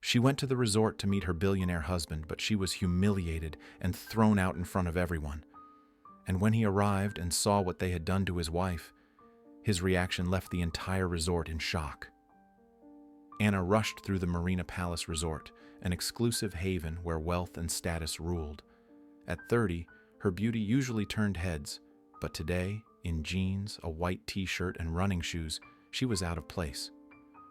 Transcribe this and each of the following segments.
She went to the resort to meet her billionaire husband, but she was humiliated and thrown out in front of everyone. And when he arrived and saw what they had done to his wife, his reaction left the entire resort in shock. Anna rushed through the Marina Palace Resort, an exclusive haven where wealth and status ruled. At 30, her beauty usually turned heads, but today, in jeans, a white t-shirt, and running shoes, she was out of place.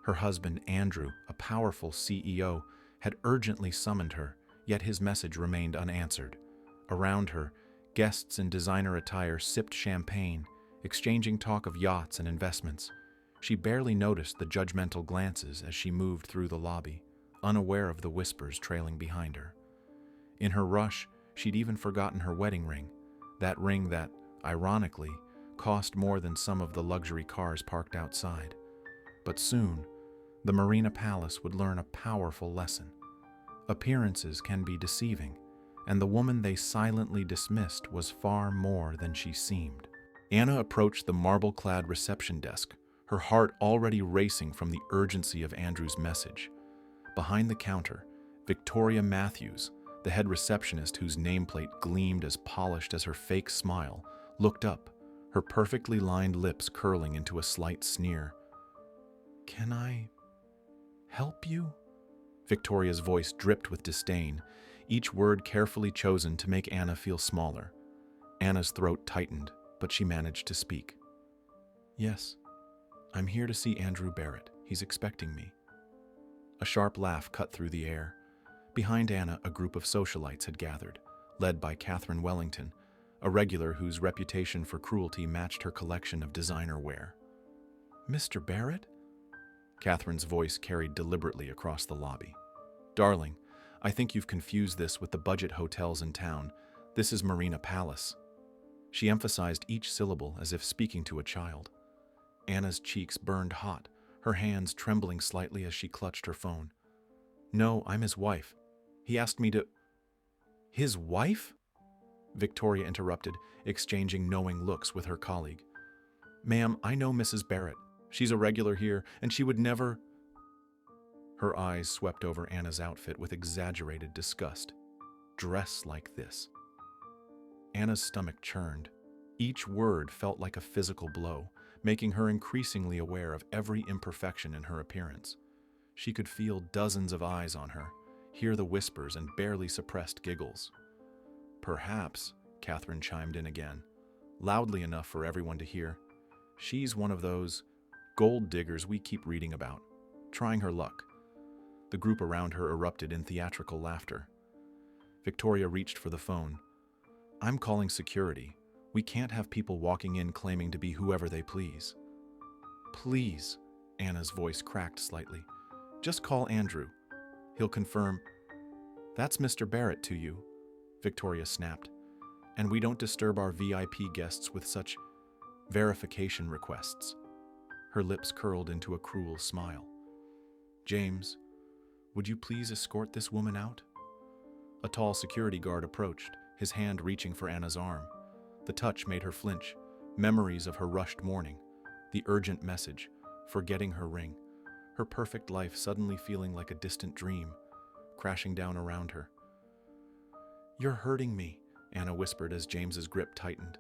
Her husband, Andrew, a powerful CEO, had urgently summoned her, yet his message remained unanswered. Around her, guests in designer attire sipped champagne, exchanging talk of yachts and investments. She barely noticed the judgmental glances as she moved through the lobby, unaware of the whispers trailing behind her. In her rush, she'd even forgotten her wedding ring, that ring that, ironically, cost more than some of the luxury cars parked outside. But soon, the Marina Palace would learn a powerful lesson. Appearances can be deceiving, and the woman they silently dismissed was far more than she seemed. Anna approached the marble-clad reception desk, her heart already racing from the urgency of Andrew's message. Behind the counter, Victoria Matthews, the head receptionist whose nameplate gleamed as polished as her fake smile, looked up, her perfectly lined lips curling into a slight sneer. "Can I help you?" Victoria's voice dripped with disdain, each word carefully chosen to make Anna feel smaller. Anna's throat tightened, but she managed to speak. "Yes, I'm here to see Andrew Barrett. He's expecting me." A sharp laugh cut through the air. Behind Anna, a group of socialites had gathered, led by Catherine Wellington, a regular whose reputation for cruelty matched her collection of designer wear. "Mr. Barrett?" Catherine's voice carried deliberately across the lobby. "Darling, I think you've confused this with the budget hotels in town. This is Marina Palace." She emphasized each syllable as if speaking to a child. Anna's cheeks burned hot, her hands trembling slightly as she clutched her phone. "No, I'm his wife. He asked me to—" "His wife?" Victoria interrupted, exchanging knowing looks with her colleague. "Ma'am, I know Mrs. Barrett. She's a regular here, and she would never—" Her eyes swept over Anna's outfit with exaggerated disgust. Dress like this. Anna's stomach churned. Each word felt like a physical blow, making her increasingly aware of every imperfection in her appearance. She could feel dozens of eyes on her, hear the whispers and barely suppressed giggles. "Perhaps," Catherine chimed in again, loudly enough for everyone to hear, "she's one of those gold diggers we keep reading about, trying her luck." The group around her erupted in theatrical laughter. Victoria reached for the phone. "I'm calling security. We can't have people walking in claiming to be whoever they please." "Please," Anna's voice cracked slightly. "Just call Andrew. He'll confirm." "That's Mr. Barrett to you," Victoria snapped. "And we don't disturb our VIP guests with such verification requests." Her lips curled into a cruel smile. "James, would you please escort this woman out?" A tall security guard approached, his hand reaching for Anna's arm. The touch made her flinch, memories of her rushed morning, the urgent message, forgetting her ring, her perfect life suddenly feeling like a distant dream, crashing down around her. "You're hurting me," Anna whispered as James's grip tightened.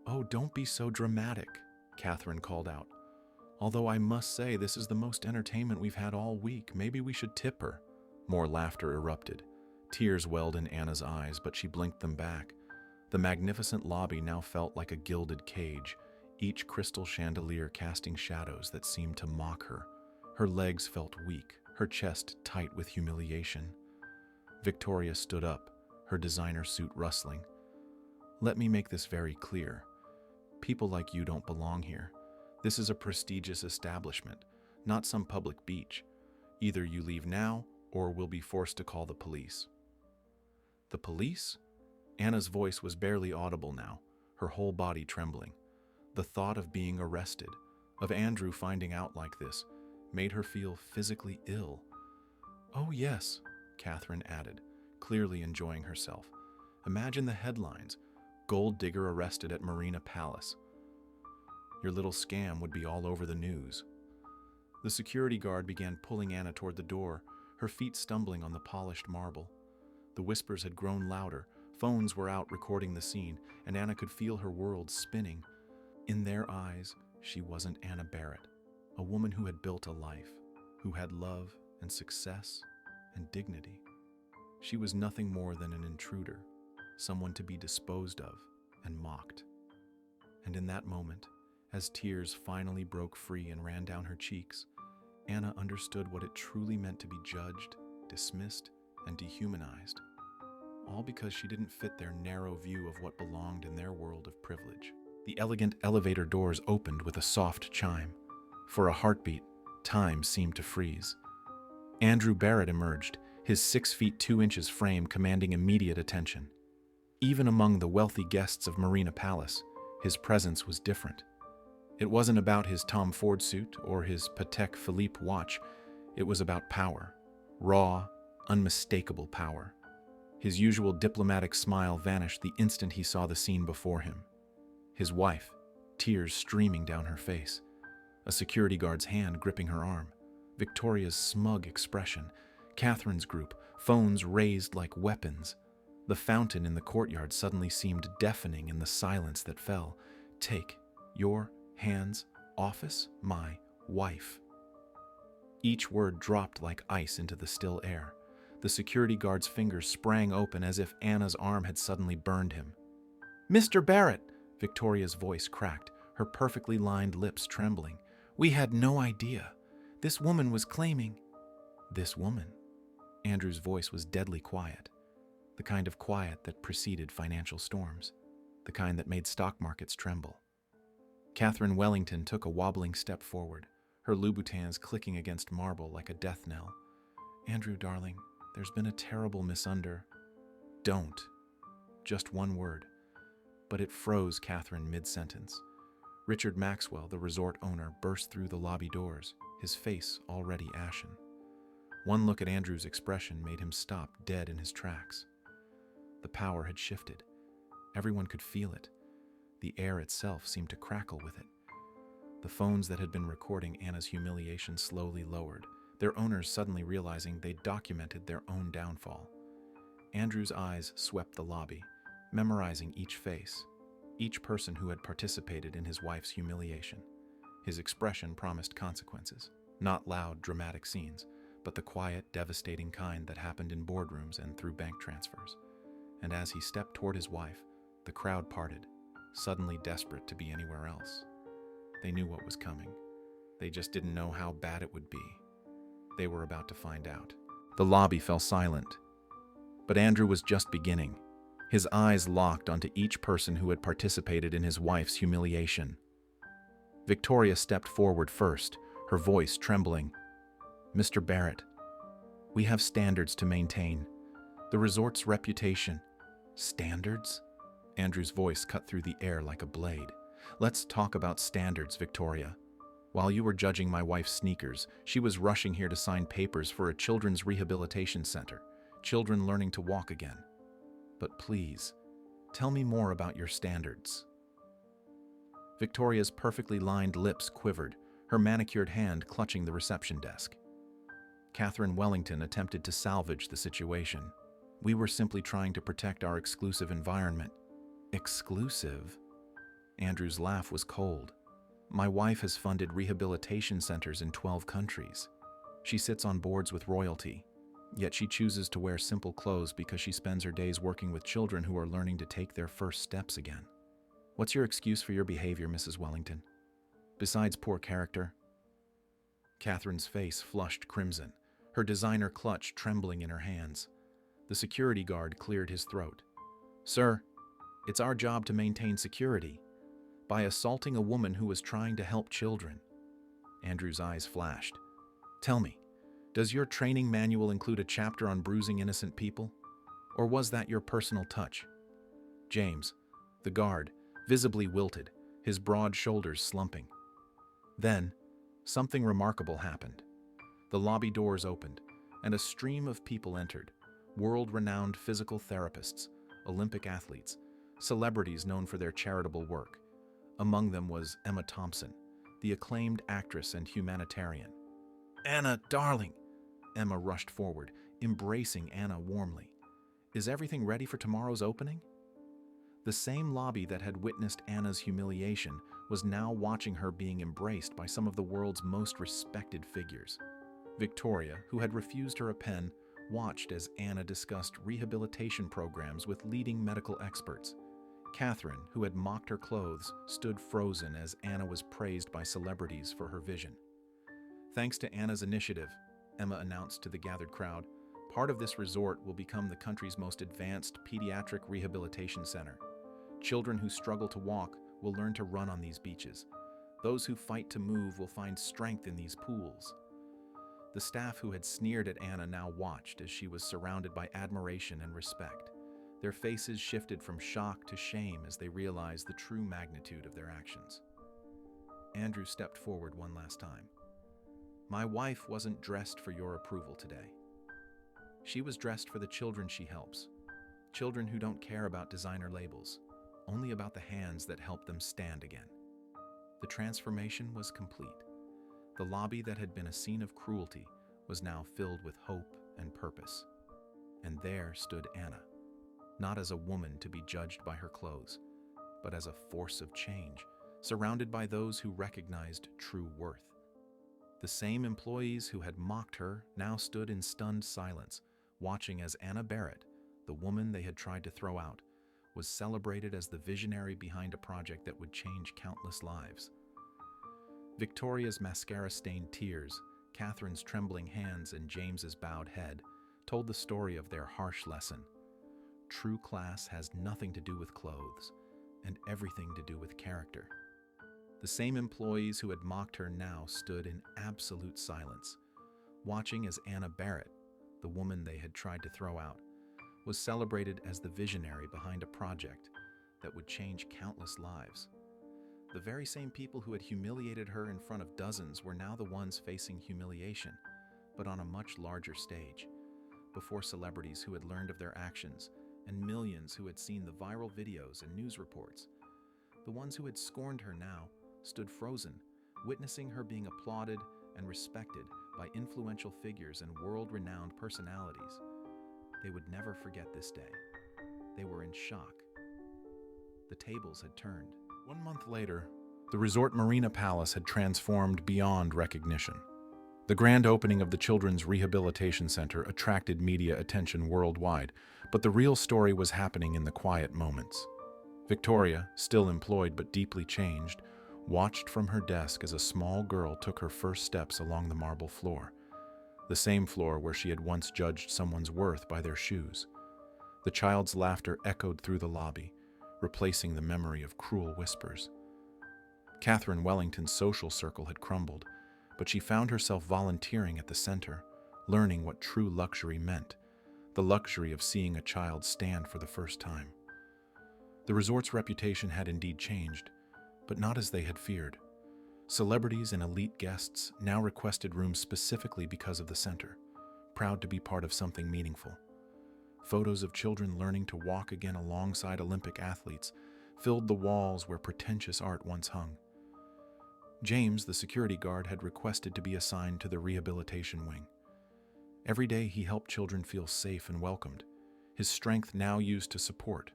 "Oh, don't be so dramatic," Catherine called out. "Although I must say this is the most entertainment we've had all week. Maybe we should tip her." More laughter erupted. Tears welled in Anna's eyes, but she blinked them back. The magnificent lobby now felt like a gilded cage, each crystal chandelier casting shadows that seemed to mock her. Her legs felt weak, her chest tight with humiliation. Victoria stood up, her designer suit rustling. "Let me make this very clear. People like you don't belong here. This is a prestigious establishment, not some public beach. Either you leave now, or we'll be forced to call the police." "The police?" Anna's voice was barely audible now, her whole body trembling. The thought of being arrested, of Andrew finding out like this, made her feel physically ill. "Oh yes," Catherine added, clearly enjoying herself. "Imagine the headlines. Gold digger arrested at Marina Palace. Your little scam would be all over the news." The security guard began pulling Anna toward the door, her feet stumbling on the polished marble. The whispers had grown louder, phones were out recording the scene, and Anna could feel her world spinning. In their eyes, she wasn't Anna Barrett, a woman who had built a life, who had love and success and dignity. She was nothing more than an intruder, someone to be disposed of and mocked. And in that moment, as tears finally broke free and ran down her cheeks, Anna understood what it truly meant to be judged, dismissed, and dehumanized, all because she didn't fit their narrow view of what belonged in their world of privilege. The elegant elevator doors opened with a soft chime. For a heartbeat, time seemed to freeze. Andrew Barrett emerged, his 6 feet 2 inches frame commanding immediate attention. Even among the wealthy guests of Marina Palace, his presence was different. It wasn't about his Tom Ford suit or his Patek Philippe watch. It was about power. Raw, unmistakable power. His usual diplomatic smile vanished the instant he saw the scene before him. His wife, tears streaming down her face. A security guard's hand gripping her arm. Victoria's smug expression. Catherine's group, phones raised like weapons. The fountain in the courtyard suddenly seemed deafening in the silence that fell. Take your hands office my wife. Each word dropped like ice into the still air. The security guard's fingers sprang open as if Anna's arm had suddenly burned him. "Mr. Barrett!" Victoria's voice cracked, her perfectly lined lips trembling. "We had no idea. This woman was claiming—" This woman? Andrew's voice was deadly quiet. The kind of quiet that preceded financial storms. The kind that made stock markets tremble. Catherine Wellington took a wobbling step forward, her Louboutins clicking against marble like a death knell. "Andrew, darling, there's been a terrible Don't. Just one word. But it froze Catherine mid-sentence. Richard Maxwell, the resort owner, burst through the lobby doors, his face already ashen. One look at Andrew's expression made him stop dead in his tracks. The power had shifted. Everyone could feel it. The air itself seemed to crackle with it. The phones that had been recording Anna's humiliation slowly lowered, their owners suddenly realizing they'd documented their own downfall. Andrew's eyes swept the lobby, memorizing each face, each person who had participated in his wife's humiliation. His expression promised consequences, not loud, dramatic scenes, but the quiet, devastating kind that happened in boardrooms and through bank transfers. And as he stepped toward his wife, the crowd parted, suddenly desperate to be anywhere else. They knew what was coming. They just didn't know how bad it would be. They were about to find out. The lobby fell silent. But Andrew was just beginning. His eyes locked onto each person who had participated in his wife's humiliation. Victoria stepped forward first, her voice trembling. "Mr. Barrett, we have standards to maintain. The resort's reputation." "Standards?" Andrew's voice cut through the air like a blade. "Let's talk about standards, Victoria. While you were judging my wife's sneakers, she was rushing here to sign papers for a children's rehabilitation center, children learning to walk again. But please, tell me more about your standards." Victoria's perfectly lined lips quivered, her manicured hand clutching the reception desk. Catherine Wellington attempted to salvage the situation. "We were simply trying to protect our exclusive environment." "Exclusive?" Andrew's laugh was cold. "My wife has funded rehabilitation centers in 12 countries. She sits on boards with royalty, yet she chooses to wear simple clothes because she spends her days working with children who are learning to take their first steps again. What's your excuse for your behavior, Mrs. Wellington? Besides poor character?" Catherine's face flushed crimson, her designer clutch trembling in her hands. The security guard cleared his throat. "Sir, it's our job to maintain security. By assaulting a woman who was trying to help children." Andrew's eyes flashed. "Tell me, does your training manual include a chapter on bruising innocent people? Or was that your personal touch?" James, the guard, visibly wilted, his broad shoulders slumping. Then, something remarkable happened. The lobby doors opened, and a stream of people entered, world-renowned physical therapists, Olympic athletes, celebrities known for their charitable work. Among them was Emma Thompson, the acclaimed actress and humanitarian. "Anna, darling!" Emma rushed forward, embracing Anna warmly. "Is everything ready for tomorrow's opening?" The same lobby that had witnessed Anna's humiliation was now watching her being embraced by some of the world's most respected figures. Victoria, who had refused her a pen, watched as Anna discussed rehabilitation programs with leading medical experts. Catherine, who had mocked her clothes, stood frozen as Anna was praised by celebrities for her vision. "Thanks to Anna's initiative," Emma announced to the gathered crowd, "part of this resort will become the country's most advanced pediatric rehabilitation center. Children who struggle to walk will learn to run on these beaches. Those who fight to move will find strength in these pools." The staff who had sneered at Anna now watched as she was surrounded by admiration and respect. Their faces shifted from shock to shame as they realized the true magnitude of their actions. Andrew stepped forward one last time. "My wife wasn't dressed for your approval today. She was dressed for the children she helps. Children who don't care about designer labels, only about the hands that help them stand again." The transformation was complete. The lobby that had been a scene of cruelty was now filled with hope and purpose. And there stood Anna, not as a woman to be judged by her clothes, but as a force of change, surrounded by those who recognized true worth. The same employees who had mocked her now stood in stunned silence, watching as Anna Barrett, the woman they had tried to throw out, was celebrated as the visionary behind a project that would change countless lives. Victoria's mascara-stained tears, Catherine's trembling hands, and James's bowed head told the story of their harsh lesson. True class has nothing to do with clothes, and everything to do with character. The same employees who had mocked her now stood in absolute silence, watching as Anna Barrett, the woman they had tried to throw out, was celebrated as the visionary behind a project that would change countless lives. The very same people who had humiliated her in front of dozens were now the ones facing humiliation, but on a much larger stage, before celebrities who had learned of their actions and millions who had seen the viral videos and news reports. The ones who had scorned her now stood frozen, witnessing her being applauded and respected by influential figures and world-renowned personalities. They would never forget this day. They were in shock. The tables had turned. 1 month later, the resort Marina Palace had transformed beyond recognition. The grand opening of the Children's Rehabilitation Center attracted media attention worldwide, but the real story was happening in the quiet moments. Victoria, still employed but deeply changed, watched from her desk as a small girl took her first steps along the marble floor, the same floor where she had once judged someone's worth by their shoes. The child's laughter echoed through the lobby, replacing the memory of cruel whispers. Catherine Wellington's social circle had crumbled, but she found herself volunteering at the center, learning what true luxury meant, the luxury of seeing a child stand for the first time. The resort's reputation had indeed changed, but not as they had feared. Celebrities and elite guests now requested rooms specifically because of the center, proud to be part of something meaningful. Photos of children learning to walk again alongside Olympic athletes filled the walls where pretentious art once hung. James, the security guard, had requested to be assigned to the rehabilitation wing. Every day he helped children feel safe and welcomed, his strength now used to support,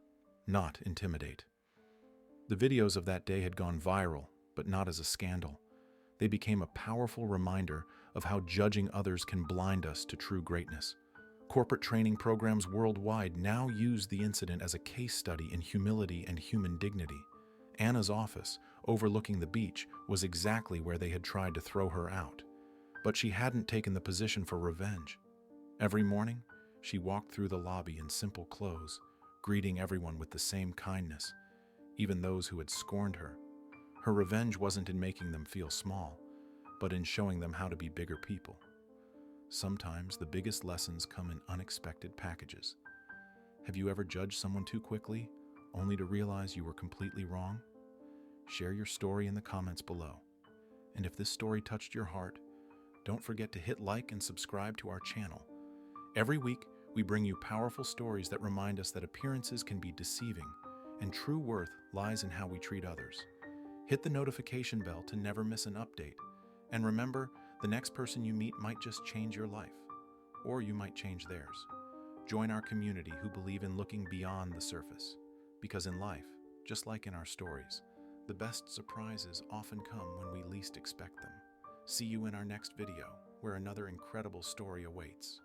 not intimidate. The videos of that day had gone viral, but not as a scandal. They became a powerful reminder of how judging others can blind us to true greatness. Corporate training programs worldwide now use the incident as a case study in humility and human dignity. Anna's office, overlooking the beach, was exactly where they had tried to throw her out. But she hadn't taken the position for revenge. Every morning, she walked through the lobby in simple clothes, greeting everyone with the same kindness, even those who had scorned her. Her revenge wasn't in making them feel small, but in showing them how to be bigger people. Sometimes the biggest lessons come in unexpected packages. Have you ever judged someone too quickly, only to realize you were completely wrong? Share your story in the comments below. And if this story touched your heart, don't forget to hit like and subscribe to our channel. Every week, we bring you powerful stories that remind us that appearances can be deceiving, and true worth lies in how we treat others. Hit the notification bell to never miss an update. And remember, the next person you meet might just change your life. or you might change theirs. Join our community who believe in looking beyond the surface. Because in life, just like in our stories, the best surprises often come when we least expect them. See you in our next video, where another incredible story awaits.